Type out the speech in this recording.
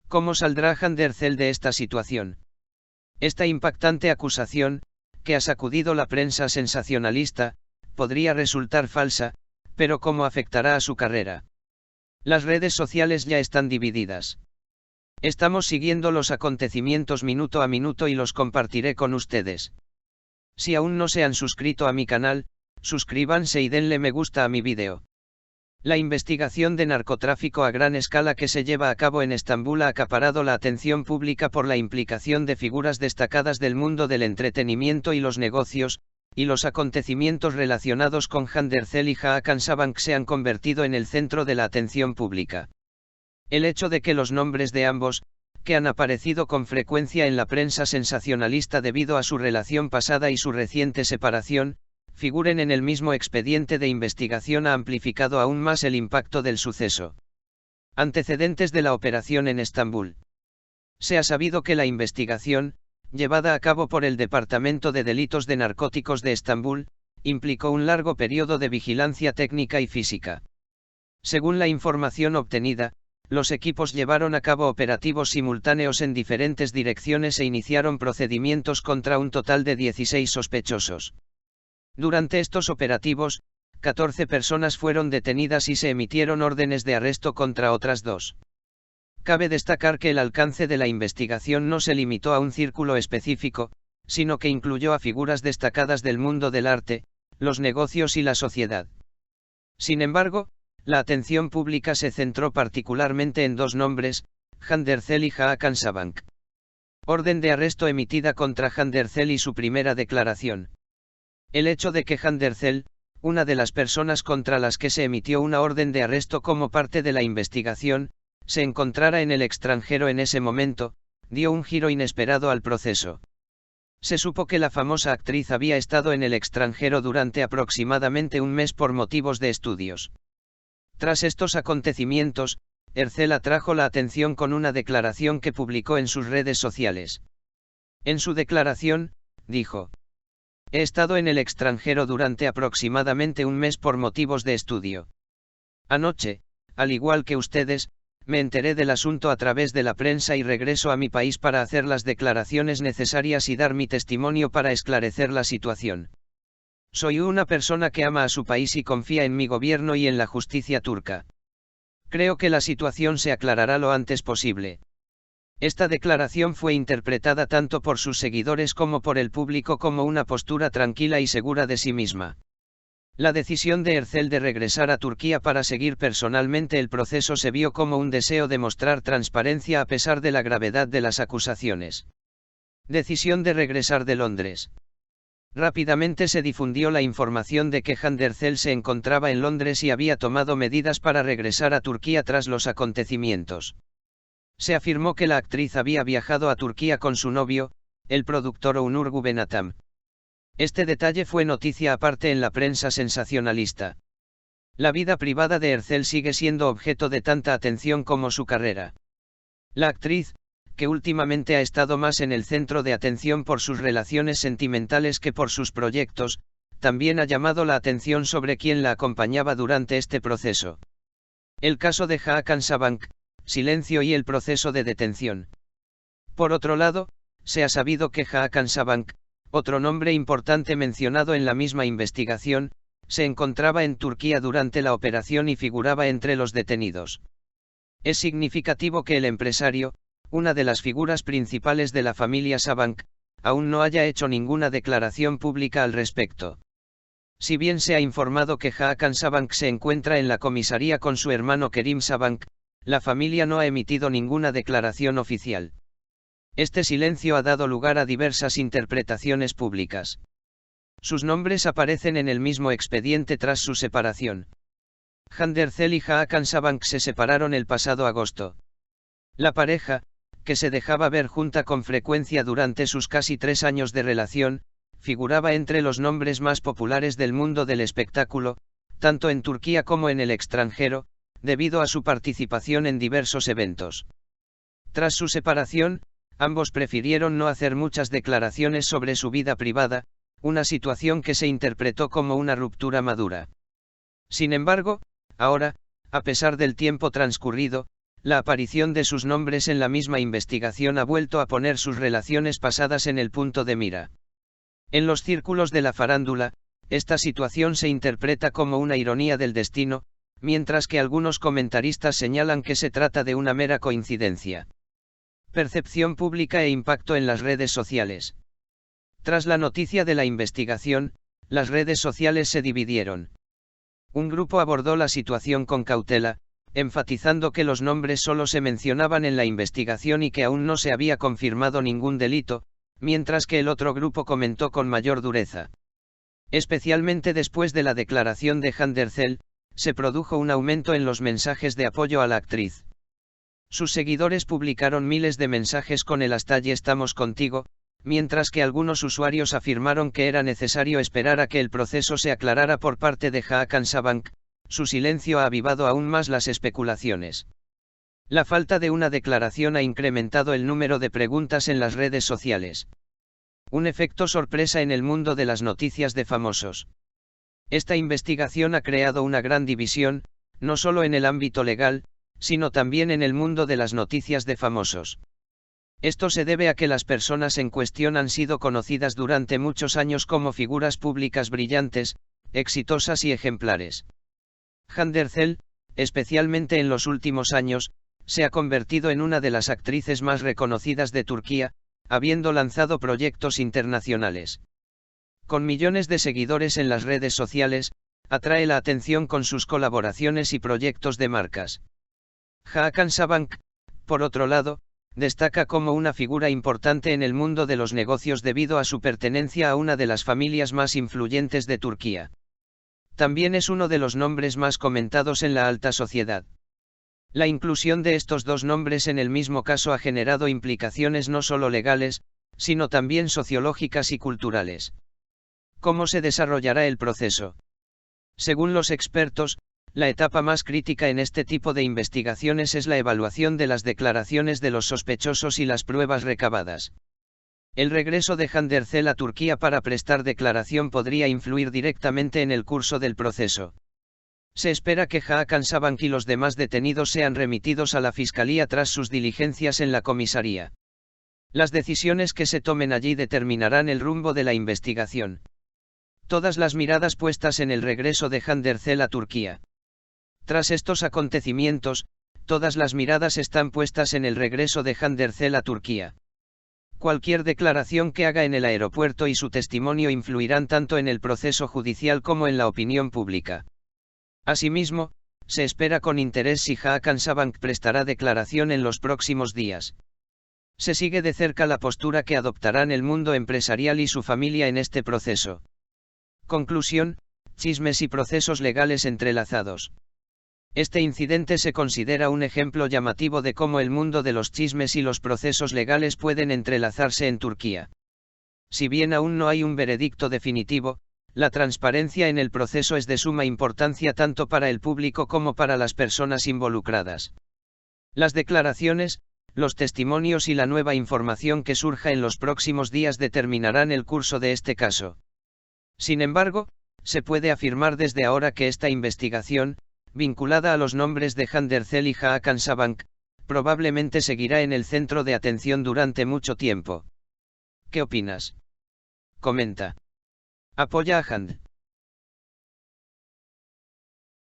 ¿Cómo saldrá Handercel de esta situación? Esta impactante acusación, que ha sacudido la prensa sensacionalista, podría resultar falsa, pero ¿cómo afectará a su carrera? Las redes sociales ya están divididas. Estamos siguiendo los acontecimientos minuto a minuto y los compartiré con ustedes. Si aún no se han suscrito a mi canal, suscríbanse y denle me gusta a mi vídeo. La investigación de narcotráfico a gran escala que se lleva a cabo en Estambul ha acaparado la atención pública por la implicación de figuras destacadas del mundo del entretenimiento y los negocios, y los acontecimientos relacionados con Handercel y Hakan Sabank se han convertido en el centro de la atención pública. El hecho de que los nombres de ambos, que han aparecido con frecuencia en la prensa sensacionalista debido a su relación pasada y su reciente separación, figuren en el mismo expediente de investigación ha amplificado aún más el impacto del suceso. Antecedentes de la operación en Estambul. Se ha sabido que la investigación, llevada a cabo por el Departamento de Delitos de Narcóticos de Estambul, implicó un largo periodo de vigilancia técnica y física. Según la información obtenida, los equipos llevaron a cabo operativos simultáneos en diferentes direcciones e iniciaron procedimientos contra un total de 16 sospechosos. Durante estos operativos, 14 personas fueron detenidas y se emitieron órdenes de arresto contra otras 2. Cabe destacar que el alcance de la investigación no se limitó a un círculo específico, sino que incluyó a figuras destacadas del mundo del arte, los negocios y la sociedad. Sin embargo, la atención pública se centró particularmente en 2 nombres, Handercel y Hakan Sabank. Orden de arresto emitida contra Handercel y su primera declaración. El hecho de que Handercel, una de las personas contra las que se emitió una orden de arresto como parte de la investigación, se encontrara en el extranjero en ese momento, dio un giro inesperado al proceso. Se supo que la famosa actriz había estado en el extranjero durante aproximadamente un mes por motivos de estudios. Tras estos acontecimientos, Ercel atrajo la atención con una declaración que publicó en sus redes sociales. En su declaración, dijo: "He estado en el extranjero durante aproximadamente un mes por motivos de estudio. Anoche, al igual que ustedes, me enteré del asunto a través de la prensa y regreso a mi país para hacer las declaraciones necesarias y dar mi testimonio para esclarecer la situación. Soy una persona que ama a su país y confía en mi gobierno y en la justicia turca. Creo que la situación se aclarará lo antes posible". Esta declaración fue interpretada tanto por sus seguidores como por el público como una postura tranquila y segura de sí misma. La decisión de Ercel de regresar a Turquía para seguir personalmente el proceso se vio como un deseo de mostrar transparencia a pesar de la gravedad de las acusaciones. Decisión de regresar de Londres. Rápidamente se difundió la información de que Handercel se encontraba en Londres y había tomado medidas para regresar a Turquía tras los acontecimientos. Se afirmó que la actriz había viajado a Turquía con su novio, el productor Onur Gubenatam. Este detalle fue noticia aparte en la prensa sensacionalista. La vida privada de Ercel sigue siendo objeto de tanta atención como su carrera. La actriz, que últimamente ha estado más en el centro de atención por sus relaciones sentimentales que por sus proyectos, también ha llamado la atención sobre quién la acompañaba durante este proceso. El caso de Hakan Sabank, silencio y el proceso de detención. Por otro lado, se ha sabido que Hakan Sabank, otro nombre importante mencionado en la misma investigación, se encontraba en Turquía durante la operación y figuraba entre los detenidos. Es significativo que el empresario, una de las figuras principales de la familia Sabank, aún no haya hecho ninguna declaración pública al respecto. Si bien se ha informado que Hakan Sabank se encuentra en la comisaría con su hermano Kerim Sabank, la familia no ha emitido ninguna declaración oficial. Este silencio ha dado lugar a diversas interpretaciones públicas. Sus nombres aparecen en el mismo expediente tras su separación. Handercel y Hakan Sabank se separaron el pasado agosto. La pareja, que se dejaba ver junta con frecuencia durante sus casi 3 años de relación, figuraba entre los nombres más populares del mundo del espectáculo, tanto en Turquía como en el extranjero, debido a su participación en diversos eventos. Tras su separación, ambos prefirieron no hacer muchas declaraciones sobre su vida privada, una situación que se interpretó como una ruptura madura. Sin embargo, ahora, a pesar del tiempo transcurrido, la aparición de sus nombres en la misma investigación ha vuelto a poner sus relaciones pasadas en el punto de mira. En los círculos de la farándula, esta situación se interpreta como una ironía del destino, mientras que algunos comentaristas señalan que se trata de una mera coincidencia. Percepción pública e impacto en las redes sociales. Tras la noticia de la investigación, las redes sociales se dividieron. Un grupo abordó la situación con cautela, enfatizando que los nombres solo se mencionaban en la investigación y que aún no se había confirmado ningún delito, mientras que el otro grupo comentó con mayor dureza. Especialmente después de la declaración de Van der Zel, se produjo un aumento en los mensajes de apoyo a la actriz. Sus seguidores publicaron miles de mensajes con el hashtag "Estamos contigo", mientras que algunos usuarios afirmaron que era necesario esperar a que el proceso se aclarara por parte de Hakan Sabank. Su silencio ha avivado aún más las especulaciones. La falta de una declaración ha incrementado el número de preguntas en las redes sociales. Un efecto sorpresa en el mundo de las noticias de famosos. Esta investigación ha creado una gran división, no solo en el ámbito legal, sino también en el mundo de las noticias de famosos. Esto se debe a que las personas en cuestión han sido conocidas durante muchos años como figuras públicas brillantes, exitosas y ejemplares. Van der Zel, especialmente en los últimos años, se ha convertido en una de las actrices más reconocidas de Turquía, habiendo lanzado proyectos internacionales. Con millones de seguidores en las redes sociales, atrae la atención con sus colaboraciones y proyectos de marcas. Hakan Sabank, por otro lado, destaca como una figura importante en el mundo de los negocios debido a su pertenencia a una de las familias más influyentes de Turquía. También es uno de los nombres más comentados en la alta sociedad. La inclusión de estos dos nombres en el mismo caso ha generado implicaciones no solo legales, sino también sociológicas y culturales. ¿Cómo se desarrollará el proceso? Según los expertos, la etapa más crítica en este tipo de investigaciones es la evaluación de las declaraciones de los sospechosos y las pruebas recabadas. El regreso de Van der Zel a Turquía para prestar declaración podría influir directamente en el curso del proceso. Se espera que Hakan Sabank y los demás detenidos sean remitidos a la fiscalía tras sus diligencias en la comisaría. Las decisiones que se tomen allí determinarán el rumbo de la investigación. Todas las miradas puestas en el regreso de Van der Zel a Turquía. Tras estos acontecimientos, todas las miradas están puestas en el regreso de Van der Zel a Turquía. Cualquier declaración que haga en el aeropuerto y su testimonio influirán tanto en el proceso judicial como en la opinión pública. Asimismo, se espera con interés si Hakan Sabank prestará declaración en los próximos días. Se sigue de cerca la postura que adoptarán el mundo empresarial y su familia en este proceso. Conclusión: chismes y procesos legales entrelazados. Este incidente se considera un ejemplo llamativo de cómo el mundo de los chismes y los procesos legales pueden entrelazarse en Turquía. Si bien aún no hay un veredicto definitivo, la transparencia en el proceso es de suma importancia tanto para el público como para las personas involucradas. Las declaraciones, los testimonios y la nueva información que surja en los próximos días determinarán el curso de este caso. Sin embargo, se puede afirmar desde ahora que esta investigación, vinculada a los nombres de Van der Zel y Hakan Sabank, probablemente seguirá en el centro de atención durante mucho tiempo. ¿Qué opinas? Comenta. Apoya a Hand.